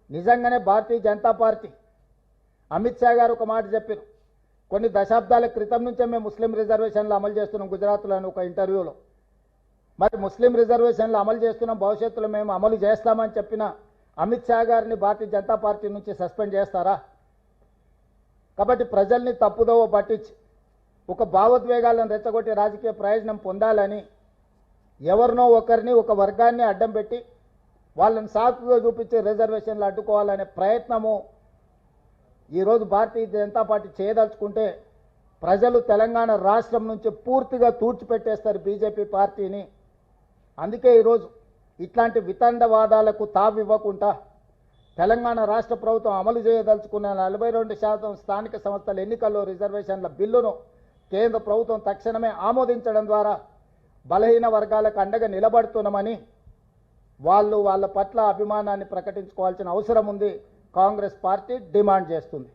నిజంగానే భారతీయ జనతా పార్టీ అమిత్ షా గారు ఒక మాట చెప్పారు. కొన్ని దశాబ్దాల క్రితం నుంచే మేము ముస్లిం రిజర్వేషన్లు అమలు చేస్తున్నాం గుజరాత్లో అని ఒక ఇంటర్వ్యూలో. మరి ముస్లిం రిజర్వేషన్లు అమలు చేస్తున్నాం, భవిష్యత్తులో మేము అమలు చేస్తామని చెప్పిన అమిత్ షా గారిని భారతీయ జనతా పార్టీ నుంచి సస్పెండ్ చేస్తారా? కాబట్టి ప్రజల్ని తప్పుదోవ పట్టించి ఒక భావోద్వేగాలను రెచ్చగొట్టి రాజకీయ ప్రయోజనం పొందాలని ఎవరినో ఒకరిని, ఒక వర్గాన్ని అడ్డం పెట్టి వాళ్ళని సాకుగా చూపించి రిజర్వేషన్లు అడ్డుకోవాలనే ప్రయత్నము ఈరోజు భారతీయ జనతా పార్టీ చేయదలుచుకుంటే ప్రజలు తెలంగాణ రాష్ట్రం నుంచి పూర్తిగా తూర్చిపెట్టేస్తారు బీజేపీ పార్టీని. అందుకే ఈరోజు ఇట్లాంటి వితండవాదాలకు తావివ్వకుండా తెలంగాణ రాష్ట్ర ప్రభుత్వం అమలు చేయదలుచుకున్న 42% స్థానిక సంస్థల ఎన్నికల్లో రిజర్వేషన్ల బిల్లును కేంద్ర ప్రభుత్వం తక్షణమే ఆమోదించడం ద్వారా బలహీన వర్గాలకు అండగా నిలబడుతున్నామని వాళ్ళు వాళ్ళ పట్ల అభిమానాన్ని ప్రకటించుకోవాల్సిన అవసరం ఉంది. కాంగ్రెస్ పార్టీ డిమాండ్ చేస్తుంది.